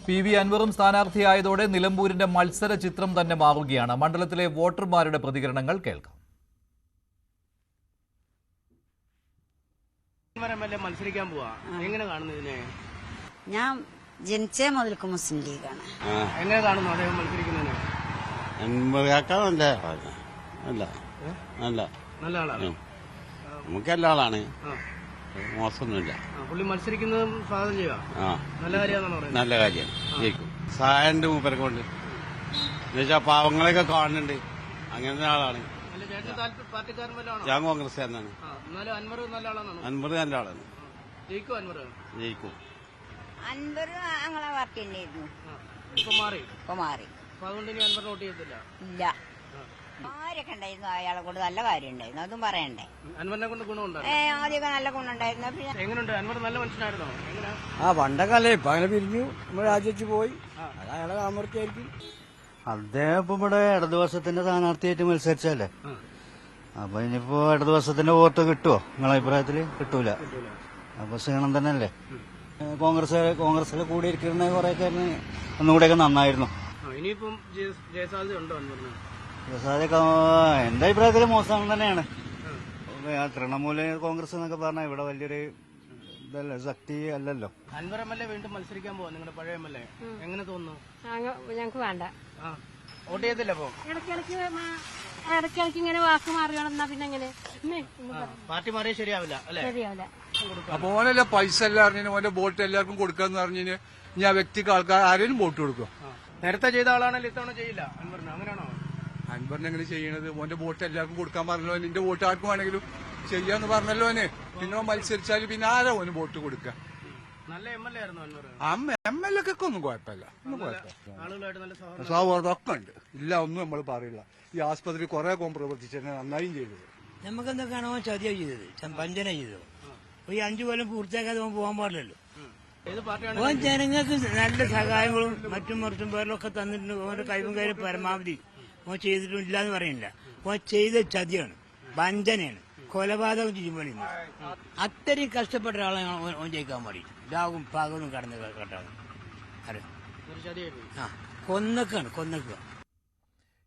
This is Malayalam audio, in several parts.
PV അൻവറും സ്ഥാനാർത്ഥിയായതോടെ നിലമ്പൂരിന്റെ മത്സര ചിത്രം തന്നെ മാറുകയാണ്. മണ്ഡലത്തിലെ വോട്ടർമാരുടെ പ്രതികരണങ്ങൾ കേൾക്കാം. മത്സരിക്കാൻ പോവാ, എങ്ങനെ കാണുന്നു ഇതിനെ? ഞാൻ ജനിച്ചേ മുതൽക്ക് മുസ്ലിം ലീഗാണ്. എങ്ങനെ കാണുന്നു അദ്ദേഹം മത്സരിക്കുന്നതിന്? നല്ല ആളാണ്, നമുക്ക് എല്ലാ ആളാണ്, മോശമൊന്നുമില്ല. പുള്ളി മത്സരിക്കുന്നതും സ്വാഗതം ചെയ്യുക, നല്ല കാര്യമാണെന്നാണ് പറയുന്നത്. നല്ല കാര്യമാണ്, ജയിക്കും. സഹായന്റെ മൂപ്പരെ കൊണ്ട് എന്നുവെച്ചാൽ പാവങ്ങളെയൊക്കെ കാണുന്നുണ്ട്, അങ്ങനത്തെ ആളാണ്. ഞാൻ കോൺഗ്രസ് തന്നെയാണ്. അൻവർ നല്ല ആളാണ്. അൻവർ നല്ല ആളാണ്, ജയിക്കും. അൻവർ ജയിക്കും. അൻവർ ഞങ്ങളെ പാർട്ടി തന്നെയായിരുന്നു, ഇപ്പൊ മാറി. അപ്പൊ അതുകൊണ്ട് ഇനി അൻവർ വോട്ട് ചെയ്യത്തില്ല. ഇല്ല, ആരൊക്കെ ഉണ്ടായിരുന്നു, അയാളെ കൊണ്ട് നല്ല കാര്യം ഉണ്ടായിരുന്നു, അതും പറയണ്ടേ. അൻവറിനെ കൊണ്ട് ഗുണമുണ്ടോ? ആദ്യമൊക്കെ നല്ല ഗുണമുണ്ടായിരുന്നു. പിന്നെ എങ്ങനെയുണ്ട് അൻവർ? നല്ല മനുഷ്യനായിരുന്നോ? എങ്ങനെ? പണ്ടൊക്കെ അല്ലേ, ഇപ്പൊ അങ്ങനെ പിരിഞ്ഞു, നമ്മൾ രാജിവെച്ച് പോയി. അത് അയാളെ കാമർത്തിയായിരിക്കും. അദ്ദേഹം ഇപ്പൊ ഇവിടെ ഇടതുപക്ഷത്തിന്റെ സ്ഥാനാർത്ഥിയായിട്ട് മത്സരിച്ചല്ലേ, അപ്പൊ ഇനിയിപ്പോ ഇടതുപക്ഷത്തിന്റെ വോട്ട് കിട്ടുമോ നിങ്ങളെ അഭിപ്രായത്തില്? കിട്ടൂല. അപ്പൊ ക്ഷീണം തന്നെയല്ലേ. കോൺഗ്രസിൽ കൂടി ഇരിക്കുന്ന കുറെയൊക്കെ ഒന്നുകൂടെയൊക്കെ നന്നായിരുന്നു. ഇനിയിപ്പം ജയസാധ്യത ഉണ്ടോ അൻവറിന്? ജയസാധ്യത എന്റെ അഭിപ്രായത്തില് മോശം തന്നെയാണ്. തൃണമൂല് കോൺഗ്രസ് എന്നൊക്കെ പറഞ്ഞാൽ ഇവിടെ വലിയൊരു ഇതല്ല, ശക്തി അല്ലല്ലോ. അൻവർ MLA വീണ്ടും മത്സരിക്കാൻ പോവാ, നിങ്ങളുടെ പഴയ MLA. എങ്ങനെ തോന്നുന്നു? ഞങ്ങക്ക് വേണ്ട, വോട്ട് ചെയ്തില്ല. അപ്പൊ ഇടയ്ക്കിടയ്ക്ക് ഇങ്ങനെ വാക്ക് മാറിയോണെന്നാ പിന്നെ എങ്ങനെ പാർട്ടി മാറിയാൽ ശരിയാവില്ല അല്ലെ? ശരിയാവില്ല. അപ്പൊ ഓനല്ല പൈസ എല്ലാം അറിഞ്ഞു, ഓന്റെ വോട്ട് എല്ലാവർക്കും കൊടുക്കാന്ന് പറഞ്ഞു ഞാൻ വ്യക്തിക്ക് ആൾക്കാർ ആരെയും വോട്ട് കൊടുക്കും. നേരത്തെ ചെയ്ത ആളാണല്ലോ ഇത്തവണ ചെയ്യില്ല അൻവറിന്, അങ്ങനെയാണോ? അൻവറിനെ എങ്ങനെ ചെയ്യണത്? ഓന്റെ വോട്ട് എല്ലാവർക്കും കൊടുക്കാൻ പറഞ്ഞല്ലോ, നിന്റെ വോട്ട് ആർക്കും വേണമെങ്കിലും ചെയ്യാന്ന് പറഞ്ഞല്ലോ ഓന്. പിന്നെ മത്സരിച്ചാല് പിന്നെ ആരാ ഓന് വോട്ട് കൊടുക്കുക? നല്ല MLA ആയിരുന്നു അൻവർ. MLA ഒക്കെ ഒന്നും കുഴപ്പമില്ല, ആളുകളായിട്ട് നല്ല സൗഹൃദം ഒക്കെ ഉണ്ട്. ഇല്ല, ഒന്നും നമ്മൾ പറയില്ല. ഈ ആസ്പത്രി കുറെ പ്രവർത്തിച്ചു നന്നായും ചെയ്തത്. നമുക്കെന്തൊക്കെയാണോ ചതിയ ചെയ്തത്, വഞ്ചന ചെയ്തത്. ഈ 5 കൊല്ലം പൂർത്തിയാക്കാതെ പോകാൻ പാടില്ലല്ലോ. ഓൻ ജനങ്ങൾക്ക് നല്ല സഹായങ്ങളും മറ്റും പേരിലൊക്കെ തന്നിട്ടുണ്ട്. ഓന്റെ കഴിവും കാര്യം പരമാവധി ഓൻ ചെയ്തിട്ടില്ല എന്ന് പറയുന്നില്ല. ഓൻ ചെയ്ത ചതിയാണ്, വഞ്ചനയാണ്, കൊലപാതകം ചെയ്യുമ്പോൾ അത്രയും കഷ്ടപ്പെട്ട ഒരാളെ ഓൻ ജയിക്കാൻ പാടി. രാവും പകലും കടന്ന് കേട്ടാണ്. കൊന്നക്കുക.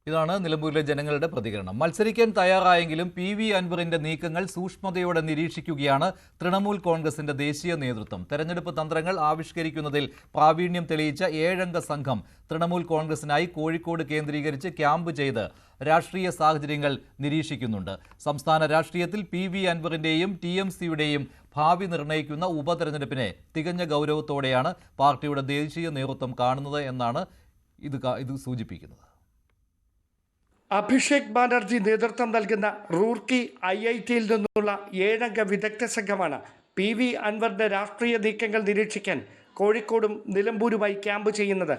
ഇതാണ് നിലമ്പൂരിലെ ജനങ്ങളുടെ പ്രതികരണം. മത്സരിക്കാൻ തയ്യാറായെങ്കിലും PV അൻവറിന്റെ നീക്കങ്ങൾ സൂക്ഷ്മതയോടെ നിരീക്ഷിക്കുകയാണ് തൃണമൂൽ കോൺഗ്രസിന്റെ ദേശീയ നേതൃത്വം. തെരഞ്ഞെടുപ്പ് തന്ത്രങ്ങൾ ആവിഷ്കരിക്കുന്നതിൽ പ്രാവീണ്യം തെളിയിച്ച 7-അംഗ സംഘം തൃണമൂൽ കോൺഗ്രസിനായി കോഴിക്കോട് കേന്ദ്രീകരിച്ച് ക്യാമ്പ് ചെയ്ത് രാഷ്ട്രീയ സാഹചര്യങ്ങൾ നിരീക്ഷിക്കുന്നുണ്ട്. സംസ്ഥാന രാഷ്ട്രീയത്തിൽ PV അൻവറിന്റെയും TMCയുടെയും ഭാവി നിർണ്ണയിക്കുന്ന ഉപതെരഞ്ഞെടുപ്പിനെ തികഞ്ഞ ഗൗരവത്തോടെയാണ് പാർട്ടിയുടെ ദേശീയ നേതൃത്വം കാണുന്നത് എന്നാണ് ഇത് സൂചിപ്പിക്കുന്നത്. അഭിഷേക് ബാനർജി നേതൃത്വം നൽകുന്ന റൂർക്കി IITയിൽ നിന്നുള്ള 7-അംഗ വിദഗ്ധ സംഘമാണ് PV അൻവറിന്റെ രാഷ്ട്രീയ നീക്കങ്ങൾ നിരീക്ഷിക്കാൻ കോഴിക്കോടും നിലമ്പൂരുമായി ക്യാമ്പ് ചെയ്യുന്നത്.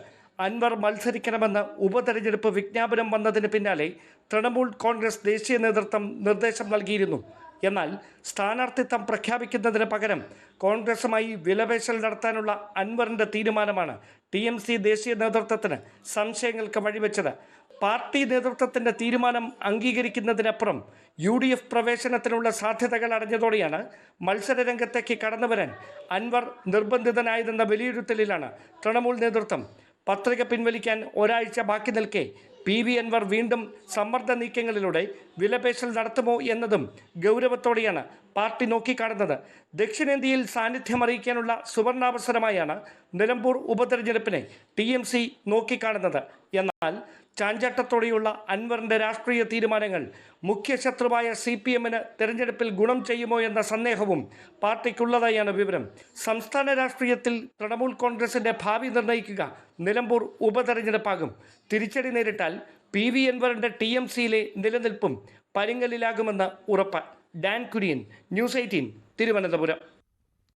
അൻവർ മത്സരിക്കണമെന്ന് ഉപതെരഞ്ഞെടുപ്പ് വിജ്ഞാപനം വന്നതിന് പിന്നാലെ തൃണമൂൽ കോൺഗ്രസ് ദേശീയ നേതൃത്വം നിർദ്ദേശം നൽകിയിരുന്നു. എന്നാൽ സ്ഥാനാർത്ഥിത്വം പ്രഖ്യാപിക്കുന്നതിന് പകരം കോൺഗ്രസുമായി വിലപേശൽ നടത്താനുള്ള അൻവറിന്റെ തീരുമാനമാണ് TMC ദേശീയ നേതൃത്വത്തിന് സംശയങ്ങൾക്ക് വഴിവെച്ചത്. പാർട്ടി നേതൃത്വത്തിന്റെ തീരുമാനം അംഗീകരിക്കുന്നതിനപ്പുറം UDF പ്രവേശനത്തിനുള്ള സാധ്യതകൾ അടഞ്ഞതോടെയാണ് മത്സരരംഗത്തേക്ക് കടന്നുവരാൻ അൻവർ നിർബന്ധിതനായതെന്ന വിലയിരുത്തലിലാണ് തൃണമൂൽ നേതൃത്വം. പത്രിക പിൻവലിക്കാൻ ഒരാഴ്ച ബാക്കി നിൽക്കെ PV അൻവർ വീണ്ടും സമ്മർദ്ദ നീക്കങ്ങളിലൂടെ വിലപേശൽ നടത്തുമോ എന്നതും ഗൗരവത്തോടെയാണ് പാർട്ടി നോക്കിക്കാണുന്നത്. ദക്ഷിണേന്ത്യയിൽ സാന്നിധ്യം അറിയിക്കാനുള്ള സുവർണാവസരമായാണ് നിലമ്പൂർ ഉപതെരഞ്ഞെടുപ്പിനെ TMC നോക്കിക്കാണുന്നത്. എന്നാൽ ചാഞ്ചാട്ടത്തോടെയുള്ള അൻവറിന്റെ രാഷ്ട്രീയ തീരുമാനങ്ങൾ മുഖ്യശത്രുവായ CPMന് തെരഞ്ഞെടുപ്പിൽ ഗുണം ചെയ്യുമോ എന്ന സന്ദേഹവും പാർട്ടിക്കുള്ളതായാണ് വിവരം. സംസ്ഥാന രാഷ്ട്രീയത്തിൽ തൃണമൂൽ കോൺഗ്രസിന്റെ ഭാവി നിർണ്ണയിക്കുക നിലമ്പൂർ ഉപതെരഞ്ഞെടുപ്പാകും. തിരിച്ചടി നേരിട്ടാൽ PV അൻവറിന്റെ TMCയിലെ നിലനിൽപ്പും പരിങ്ങലിലാകുമെന്ന് ഉറപ്പ്. Dan Kurian, News 18, Thiruvananthapuram.